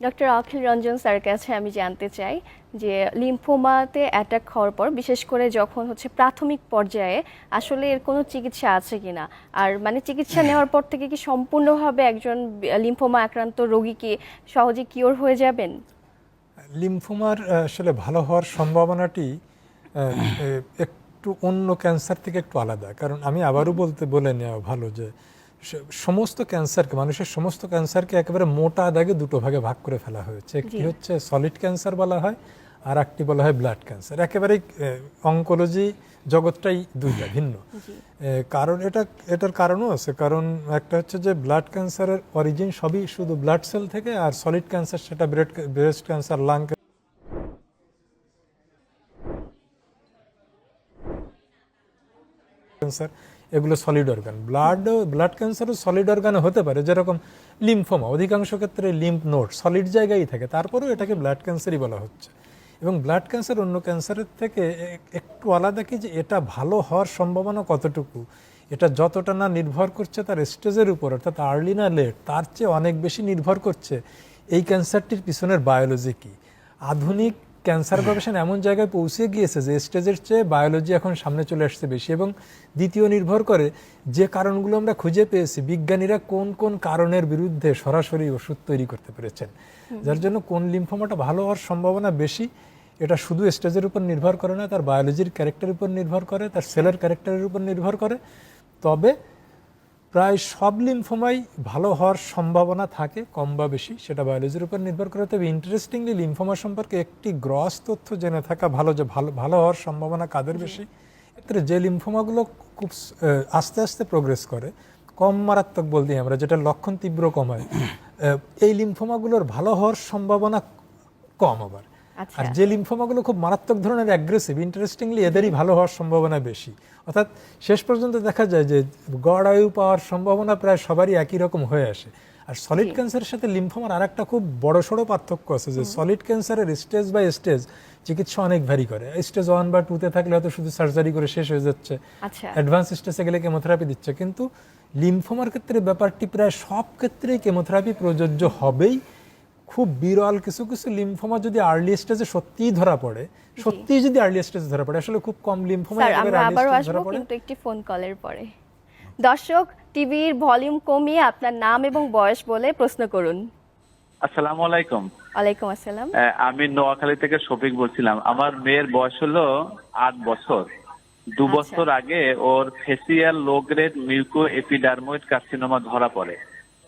Doctor অখিল রঞ্জন স্যারের কাছে আমি জানতে চাই যে লিম্ফোমাতে অ্যাটাক হওয়ার পর বিশেষ করে যখন হচ্ছে প্রাথমিক পর্যায়ে আসলে এর কোনো চিকিৎসা আছে কিনা, আর মানে চিকিৎসা নেওয়ার পর থেকে কি সম্পূর্ণভাবে একজন লিম্ফোমা আক্রান্ত রোগী কি সহজে কিওর হয়ে যাবেন? লিম্ফোমার আসলে ভালো হওয়ার সম্ভাবনাটি একটু অন্য ক্যান্সার থেকে একটু আলাদা। কারণ আমি আবারও বলে নেওয়া ভালো যে সমস্ত ক্যান্সারকে, মানুষের সমস্ত ক্যান্সারকে একেবারে মোটা দাগে দুটো ভাগে ভাগ করে ফেলা হয়েছে। একটি হচ্ছে সলিড ক্যান্সার বলা হয়, আর একটি বলা হয় ব্লাড ক্যান্সার। একেবারেই অঙ্কোলজি জগৎটাই দুইটা ভিন্ন। কারণ এটার কারণও আছে। কারণ একটা হচ্ছে যে ব্লাড ক্যান্সারের অরিজিন সবই শুধু ব্লাড সেল থেকে, আর সলিড ক্যান্সার সেটা ব্রেস্ট ক্যান্সার, লাং ক্যান্সার, এগুলো সলিড অর্গান। ব্লাড ক্যান্সারও সলিড অর্গানে হতে পারে, যেরকম লিম্ফোমা অধিকাংশ ক্ষেত্রে লিম্ফ নোড সলিড জায়গায় থাকে, তারপরেও এটাকে ব্লাড ক্যান্সারই বলা হচ্ছে। এবং ব্লাড ক্যান্সার অন্য ক্যান্সারের থেকে একটু আলাদা কি, যে এটা ভালো হওয়ার সম্ভাবনা কতটুকু, এটা যতটা না নির্ভর করছে তার স্টেজের উপর, অর্থাৎ আর্লি না লেট, তার চেয়ে অনেক বেশি নির্ভর করছে এই ক্যান্সারটির পিছনের বায়োলজি কি। আধুনিক ক্যান্সার গবেষণা এমন জায়গায় পৌঁছে গিয়েছে যে স্টেজের চেয়ে বায়োলজি এখন সামনে চলে আসছে বেশি। এবং দ্বিতীয় নির্ভর করে যে কারণগুলো আমরা খুঁজে পেয়েছি, বিজ্ঞানীরা কোন কোন কারণের বিরুদ্ধে সরাসরি ওষুধ তৈরি করতে পেরেছেন, যার জন্য কোন লিম্ফোমাটা ভালো হওয়ার সম্ভাবনা বেশি এটা শুধু স্টেজের উপর নির্ভর করে না, তার বায়োলজির ক্যারেক্টারের উপর নির্ভর করে, তার সেলের ক্যারেক্টারের উপর নির্ভর করে। তবে প্রায় সব লিম্ফোমাই ভালো হওয়ার সম্ভাবনা থাকে, কম বা বেশি, সেটা বায়োলজির উপর নির্ভর করে। তবে ইন্টারেস্টিংলি লিম্ফোমা সম্পর্কে একটি গ্রস তথ্য জেনে থাকা ভালো, যে ভালো হওয়ার সম্ভাবনা কাদের বেশি। এক্ষেত্রে যে লিম্ফোমাগুলো খুব আস্তে আস্তে প্রোগ্রেস করে, কম মারাত্মক বলতে আমরা, যেটা লক্ষণ তীব্র কম হয়, এই লিম্ফোমাগুলোর ভালো হওয়ার সম্ভাবনা কম। আবার আর যে লিম্ফোমাগুলো খুব মারাত্মক ধরনের অ্যাগ্রেসিভ, ইন্টারেস্টিংলি এদেরই ভালো হওয়ার সম্ভাবনা বেশি। অর্থাৎ শেষ পর্যন্ত দেখা যায় যে গড় আয়ু পাওয়ার সম্ভাবনা প্রায় সবারই একই রকম হয়ে আসে। আর সলিড ক্যান্সারের সাথে লিম্ফোমার আর একটা খুব বড়সড় পার্থক্য আছে, যে সলিড ক্যান্সারের স্টেজ বাই স্টেজ চিকিৎসা অনেক ভ্যারি করে। স্টেজ 1 বা 2 তে থাকলে হয়তো শুধু সার্জারি করে শেষ হয়ে যাচ্ছে, অ্যাডভান্স স্টেজে গেলে কেমোথেরাপি দিচ্ছে। কিন্তু লিম্ফোমার ক্ষেত্রে ব্যাপারটি প্রায় সব ক্ষেত্রেই কেমোথেরাপি প্রযোজ্য হবেই। খুব বিরল কিছু কিছু লিম্ফোমা যদি আর্লি স্টেজে সত্যিই ধরা পড়ে, সত্যিই যদি আর্লি স্টেজে ধরা পড়ে, আসলে খুব কম লিম্ফোমা আমরা আবারও আসবো কিন্তু একটি ফোন কলের পরে। দর্শক, টিভির ভলিউম কমিয়ে আপনার নাম এবং বয়স বলে প্রশ্ন করুন। আসসালামু আলাইকুম। ওয়ালাইকুম আসসালাম। আমি নোয়াখালী থেকে শফিক বলছিলাম। আমার মেয়ের বয়স হলো 8 বছর। 2 বছর আগে ওর facial low grade muco এপিডার্ময়েড carcinoma ধরা পড়ে।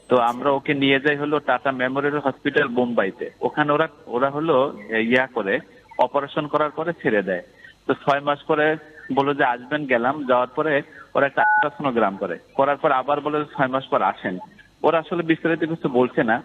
তো আমরা ওকে নিয়ে যাই হলো টাটা মেমোরিয়াল হসপিটাল বোম্বাইতে। ওখানে ওরা হলো করে অপারেশন করার পরে ছেড়ে দেয়। তো 6 মাস পরে বললো যে আসবেন, গেলাম। যাওয়ার পরে ওরা একটা আল্ট্রাসোনোগ্রাম করার পর আবার বলে 6 মাস পর আসেন। ওরা আসলে বিস্তারিত কিছু বলছে না।